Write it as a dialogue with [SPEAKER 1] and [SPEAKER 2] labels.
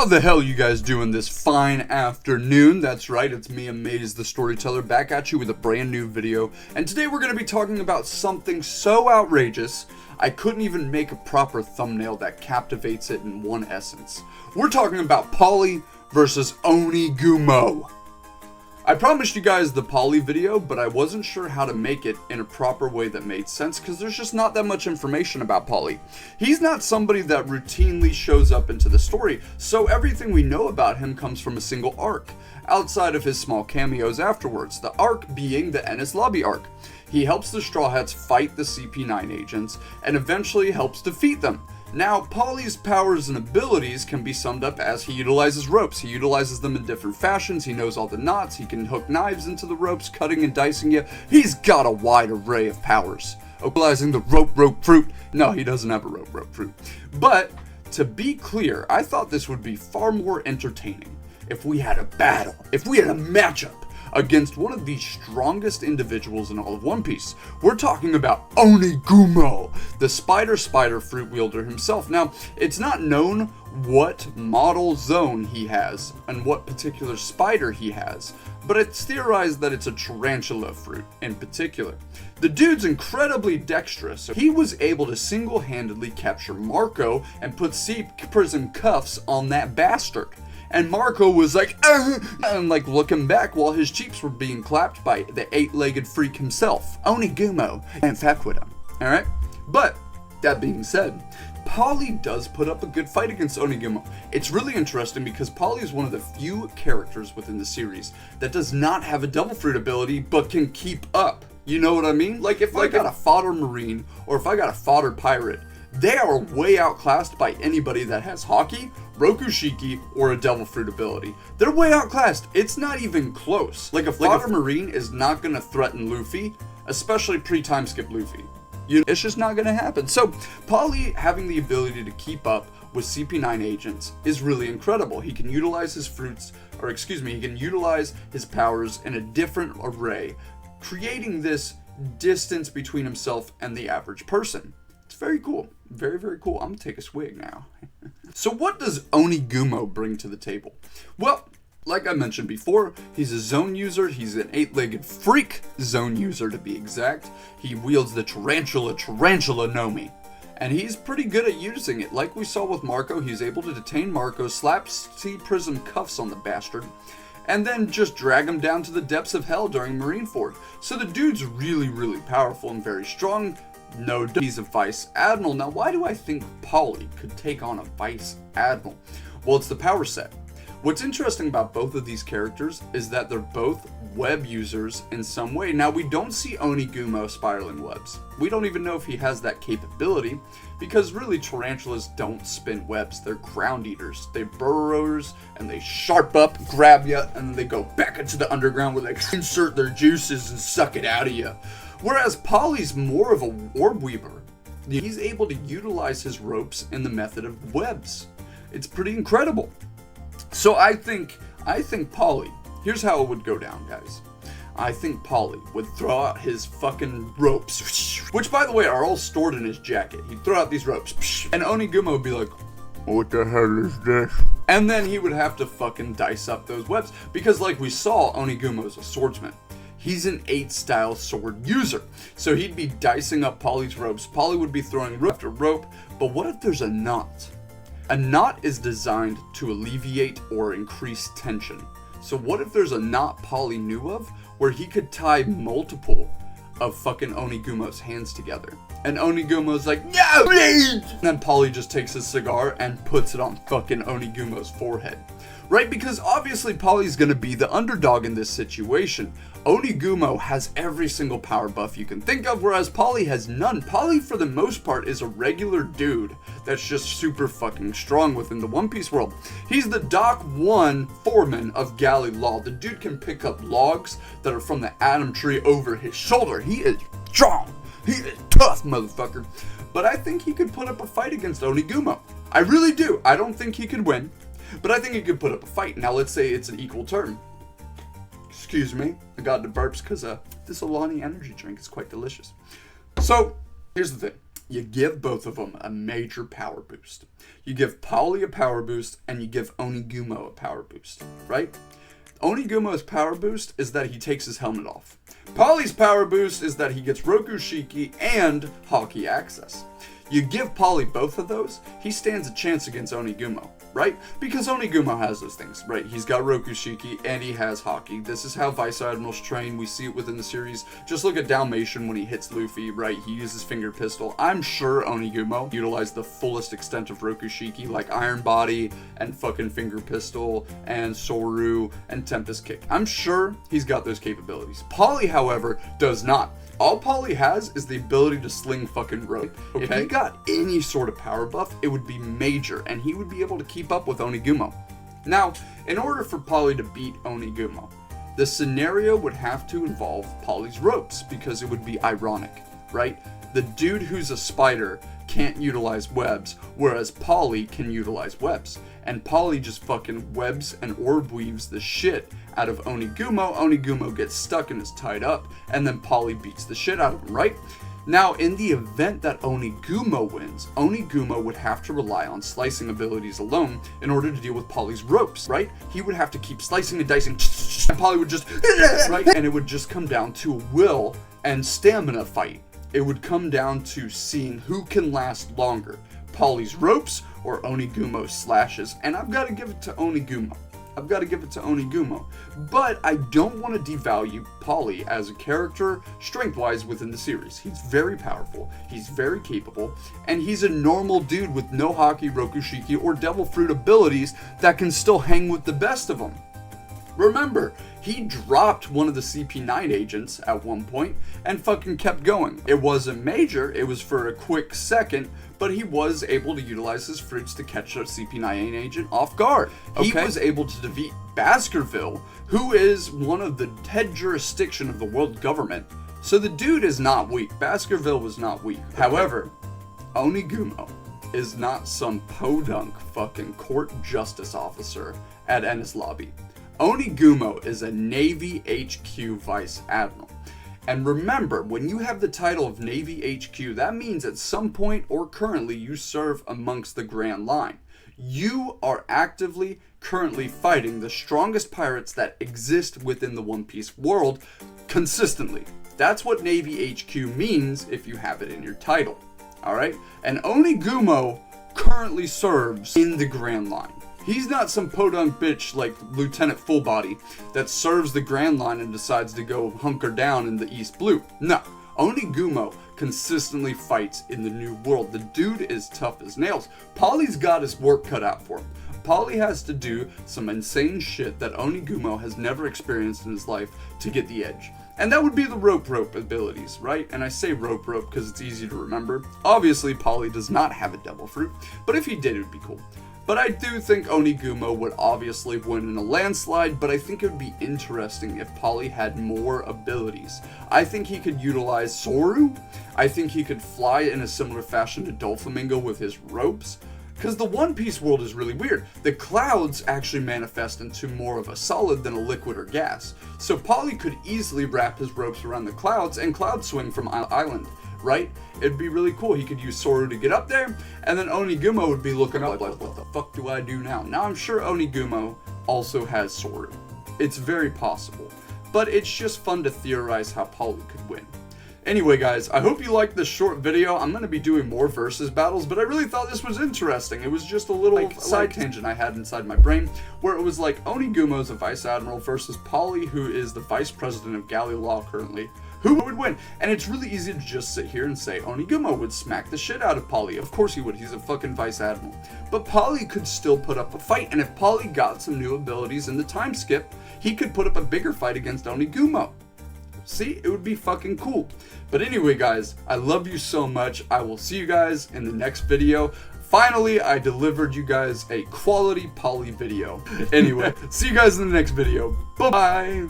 [SPEAKER 1] How the hell you guys doing this fine afternoon? That's right, it's me, Amaze the Storyteller, back at you with a brand new video. And today we're going to be talking about something so outrageous, I couldn't even make a proper thumbnail that captivates it in one essence. We're talking about Paulie versus Onigumo. I promised you guys the Paulie video, but I wasn't sure how to make it in a proper way that made sense because there's just not that much information about Paulie. He's not somebody that routinely shows up into the story, so everything we know about him comes from a single arc, outside of his small cameos afterwards, the arc being the Ennis Lobby arc. He helps the Straw Hats fight the CP9 agents, and eventually helps defeat them. Now, Paulie's powers and abilities can be summed up as he utilizes ropes. He utilizes them in different fashions, he knows all the knots, he can hook knives into the ropes, cutting and dicing you. He's got a wide array of powers. Utilizing the rope fruit. No, he doesn't have a rope fruit. But, to be clear, I thought this would be far more entertaining if we had a battle, if we had a matchup against one of the strongest individuals in all of One Piece. We're talking about Onigumo, the spider fruit wielder himself. Now, it's not known what model zone he has and what particular spider he has, but it's theorized that it's a tarantula fruit in particular. The dude's incredibly dexterous, so he was able to single-handedly capture Marco and put sea prison cuffs on that bastard. And Marco was like, and like looking back while his cheeks were being clapped by the eight-legged freak himself, Onigumo, and fuck with him, alright? But, that being said, Paulie does put up a good fight against Onigumo. It's really interesting because Paulie is one of the few characters within the series that does not have a devil fruit ability but can keep up. You know what I mean? Like if I got a fodder marine or if I got a fodder pirate, they are way outclassed by anybody that has Haki, Rokushiki, or a Devil Fruit ability. They're way outclassed. It's not even close. Like a fodder marine is not going to threaten Luffy, especially pre-time skip Luffy. It's just not going to happen. So, Paulie having the ability to keep up with CP9 agents is really incredible. He can utilize his he can utilize his powers in a different array, creating this distance between himself and the average person. It's very cool. Very, very cool. I'm gonna take a swig now. So what does Onigumo bring to the table? Well, like I mentioned before, he's a zone user. He's an eight-legged freak zone user to be exact. He wields the tarantula Nomi. And he's pretty good at using it. Like we saw with Marco, he's able to detain Marco, slap sea prism cuffs on the bastard, and then just drag him down to the depths of hell during Marineford. So the dude's really, really powerful and very strong. No, he's a Vice Admiral. Now, why do I think Paulie could take on a Vice Admiral? Well, it's the power set. What's interesting about both of these characters is that they're both web users in some way. Now, we don't see Onigumo spiraling webs. We don't even know if he has that capability, because really tarantulas don't spin webs. They're ground eaters. They're burrowers, and they sharp up, grab you, and then they go back into the underground where they insert their juices and suck it out of you. Whereas Paulie's more of a orb weaver. He's able to utilize his ropes in the method of webs. It's pretty incredible. So I think Paulie, here's how it would go down, guys. I think Paulie would throw out his fucking ropes, which by the way are all stored in his jacket. He'd throw out these ropes, and Onigumo would be like, what the hell is this? And then he would have to fucking dice up those webs, because like we saw, Onigumo's a swordsman. He's an 8-style sword user, so he'd be dicing up Paulie's ropes. Paulie would be throwing rope after rope, but what if there's a knot? A knot is designed to alleviate or increase tension. So what if there's a knot Paulie knew of where he could tie multiple of fucking Onigumo's hands together? And Onigumo's like, no, please! And then Paulie just takes his cigar and puts it on fucking Onigumo's forehead. Right? Because obviously Paulie's gonna be the underdog in this situation. Onigumo has every single power buff you can think of, whereas Paulie has none. Paulie, for the most part, is a regular dude that's just super fucking strong within the One Piece world. He's the Doc 1 foreman of Galley Law. The dude can pick up logs that are from the Atom Tree over his shoulder. He is strong. He is tough, motherfucker. But I think he could put up a fight against Onigumo. I really do. I don't think he could win, but I think he could put up a fight. Now, let's say it's an equal turn. Excuse me, I got the burps because this Alani energy drink is quite delicious. So, here's the thing. You give both of them a major power boost. You give Paulie a power boost, and you give Onigumo a power boost, right? Onigumo's power boost is that he takes his helmet off. Paulie's power boost is that he gets Rokushiki and Haki access. You give Paulie both of those, he stands a chance against Onigumo, right? Because Onigumo has those things, right? He's got Rokushiki and he has Haki. This is how Vice Admirals train. We see it within the series. Just look at Dalmatian when he hits Luffy, right? He uses finger pistol. I'm sure Onigumo utilized the fullest extent of Rokushiki, like Iron Body and fucking finger pistol and Soru and Tempest Kick. I'm sure he's got those capabilities. Paulie, however, does not. All Paulie has is the ability to sling fucking rope. Okay? If he got any sort of power buff, it would be major, and he would be able to keep up with Onigumo. Now, in order for Paulie to beat Onigumo, the scenario would have to involve Paulie's ropes, because it would be ironic, right? The dude who's a spider can't utilize webs, whereas Paulie can utilize webs. And Paulie just fucking webs and orb weaves the shit out of Onigumo. Onigumo gets stuck and is tied up, and then Paulie beats the shit out of him, right? Now, in the event that Onigumo wins, Onigumo would have to rely on slicing abilities alone in order to deal with Paulie's ropes, right? He would have to keep slicing and dicing, and Paulie would just, right? And it would just come down to a will and stamina fight. It would come down to seeing who can last longer, Paulie's ropes or Onigumo's slashes, and I've got to give it to Onigumo. But I don't want to devalue Paulie as a character strength-wise within the series. He's very powerful, he's very capable, and he's a normal dude with no Haki, Rokushiki, or Devil Fruit abilities that can still hang with the best of them. Remember, he dropped one of the CP9 agents at one point and fucking kept going. It wasn't major, it was for a quick second, but he was able to utilize his fruits to catch a CP9 agent off guard. Okay. He was able to defeat Baskerville, who is one of the head jurisdiction of the world government. So the dude is not weak. Baskerville was not weak. Okay. However, Onigumo is not some podunk fucking court justice officer at Ennis Lobby. Onigumo is a Navy HQ Vice Admiral. And remember, when you have the title of Navy HQ, that means at some point or currently you serve amongst the Grand Line. You are actively, currently fighting the strongest pirates that exist within the One Piece world consistently. That's what Navy HQ means if you have it in your title. Alright? And Onigumo currently serves in the Grand Line. He's not some podunk bitch like Lieutenant Fullbody that serves the Grand Line and decides to go hunker down in the East Blue. No, Onigumo consistently fights in the New World. The dude is tough as nails. Paulie's got his work cut out for him. Paulie has to do some insane shit that Onigumo has never experienced in his life to get the edge. And that would be the rope abilities, right? And I say rope because it's easy to remember. Obviously, Paulie does not have a Devil Fruit, but if he did, it would be cool. But I do think Onigumo would obviously win in a landslide, but I think it would be interesting if Paulie had more abilities. I think he could utilize Soru. I think he could fly in a similar fashion to Doflamingo with his ropes. Because the One Piece world is really weird. The clouds actually manifest into more of a solid than a liquid or gas. So Paulie could easily wrap his ropes around the clouds and cloud swing from island. Right? It'd be really cool. He could use Soru to get up there, and then Onigumo would be looking up like, what the fuck do I do now? Now I'm sure Onigumo also has Soru. It's very possible. But it's just fun to theorize how Paulie could win. Anyway guys, I hope you liked this short video. I'm going to be doing more versus battles, but I really thought this was interesting. It was just a little side tangent I had inside my brain, where it was like Onigumo's a Vice Admiral versus Paulie, who is the Vice President of Galley Law currently. Who would win? And it's really easy to just sit here and say Onigumo would smack the shit out of Paulie. Of course he would, he's a fucking Vice Admiral. But Paulie could still put up a fight, and if Paulie got some new abilities in the time skip, he could put up a bigger fight against Onigumo. See, it would be fucking cool. But anyway guys, I love you so much. I will see you guys in the next video. Finally, I delivered you guys a quality Paulie video. Anyway, see you guys in the next video. Bye-bye.